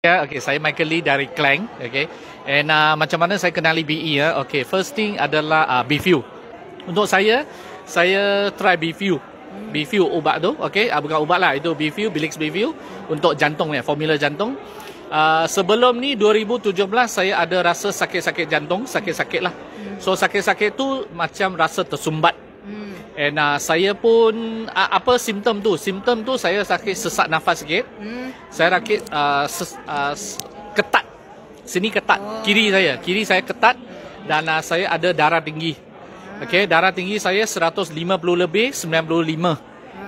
Ya, okay, saya Michael Lee dari Klang, okay. And macam mana saya kenali BE ya? Okay, first thing adalah BeFew. Untuk saya try BeFew. BeFew ubat tu, okay, bukan ubat lah, itu BeFew, Bilix BeFew untuk jantung ya, formula jantung. Sebelum ni 2017 saya ada rasa sakit-sakit jantung, sakit-sakit lah. So sakit-sakit tu macam rasa tersumbat. And saya pun apa simptom tu? Simptom tu saya sakit sesak nafas sikit. Saya rakit ketat. Sini ketat. Kiri saya ketat dan saya ada darah tinggi. Okey, darah tinggi saya 150 lebih 95.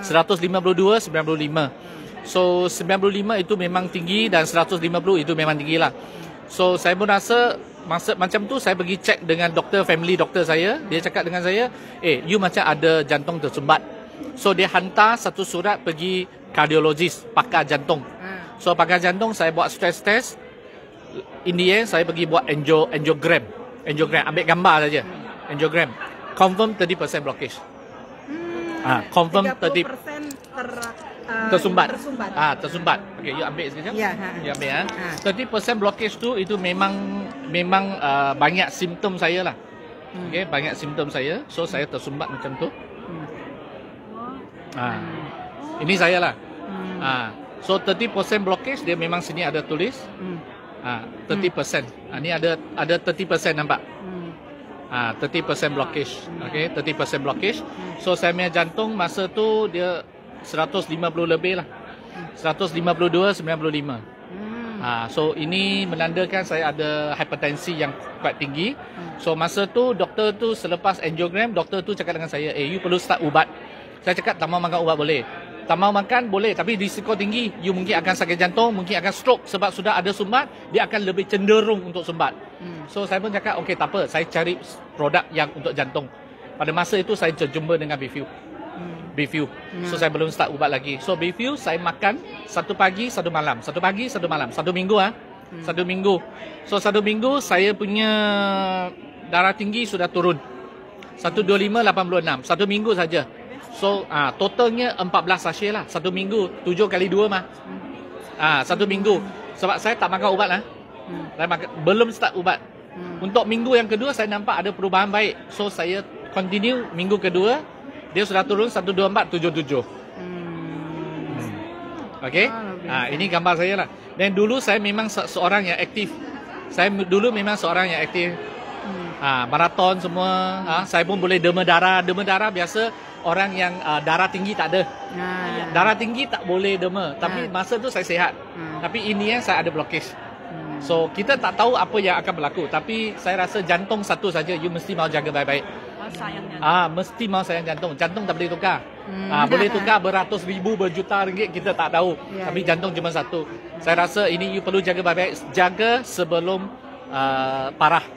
152 95. So 95 itu memang tinggi dan 150 itu memang tinggi lah. So saya pun rasa macam tu saya pergi cek dengan doktor, family doktor saya. Dia cakap dengan saya, you macam ada jantung tersumbat. So dia hantar satu surat pergi kardiologis, pakar jantung. So pakar jantung saya buat stress test. In the end saya pergi buat angiogram, ambil gambar saja. Angiogram. Confirm 30% blockage. Confirm 30% tersumbat. Tersumbat. Okey, you ambil sekejap. Ya, you ambil 30% blockage tu itu memang banyak simptom saya lah. Okey, banyak simptom saya. So saya tersumbat macam tu. Ini saya lah. So 30% blockage dia memang sini ada tulis. 30%. Ini ada 30% nampak. 30% blockage. Okey, 30% blockage. So saya punya jantung masa tu dia 150 lebih lah. 152 95. So ini menandakan saya ada hipertensi yang kuat tinggi. So masa tu doktor tu selepas angiogram, doktor tu cakap dengan saya, you perlu start ubat. Saya cakap tak mau makan ubat boleh. Tak mau makan boleh, tapi risiko tinggi. You mungkin akan sakit jantung, mungkin akan stroke sebab sudah ada sumbat, dia akan lebih cenderung untuk sumbat. So saya pun cakap, okey tak apa, saya cari produk yang untuk jantung. Pada masa itu saya terjumpa dengan BeFew. So saya belum start ubat lagi. So BeFew saya makan satu pagi, satu malam. Satu pagi, satu malam. Satu minggu Satu minggu. So satu minggu saya punya darah tinggi sudah turun. 125 86. Satu minggu saja. So totalnya 14 sachet lah. Satu minggu 7 kali 2 mah. Satu minggu. Sebab saya tak makan ubat lah. Saya belum start ubat. Untuk minggu yang kedua saya nampak ada perubahan baik. So saya continue minggu kedua. Dia sudah turun 124 77. Okey. Ini gambar saya lah. Dan dulu saya memang seorang yang aktif. Saya dulu memang seorang yang aktif. Maraton semua. Saya pun boleh derma darah. Derma darah biasa orang yang darah tinggi tak ada. Darah tinggi tak boleh derma. Tapi masa tu saya sihat. Tapi ini saya ada blockage. So kita tak tahu apa yang akan berlaku. Tapi saya rasa jantung satu saja. You mesti mau jaga baik-baik. Mesti mau sayang jantung. Jantung tak boleh tukar. Boleh tukar beratus ribu, berjuta ringgit kita tak tahu. Tapi jantung cuma satu. Saya rasa ini you perlu jaga baik-baik. Jaga sebelum parah.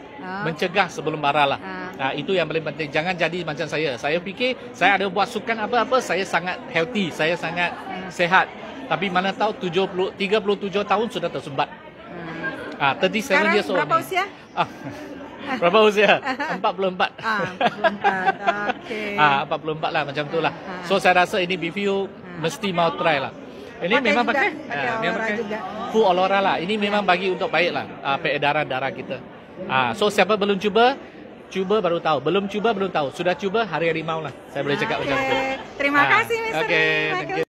Mencegah sebelum parah lah. Itu yang paling penting. Jangan jadi macam saya. Saya fikir saya ada buat sukan apa-apa, saya sangat healthy, saya sangat sehat. Tapi mana tahu 37 tahun sudah tersumbat. 37 years old. Berapa usia? Berapa usia? 44. 44. Okey. 44 lah macam tu lah. So saya rasa ini BeFew mesti mau try lah. Ini memang pakai full Olora lah. Ini memang bagi untuk baik lah peredaran darah kita. So siapa belum cuba baru tahu. Belum cuba belum tahu. Sudah cuba hari-hari mau lah. Saya boleh cakap macam tu. Terima kasih Mr. Okay, thank you.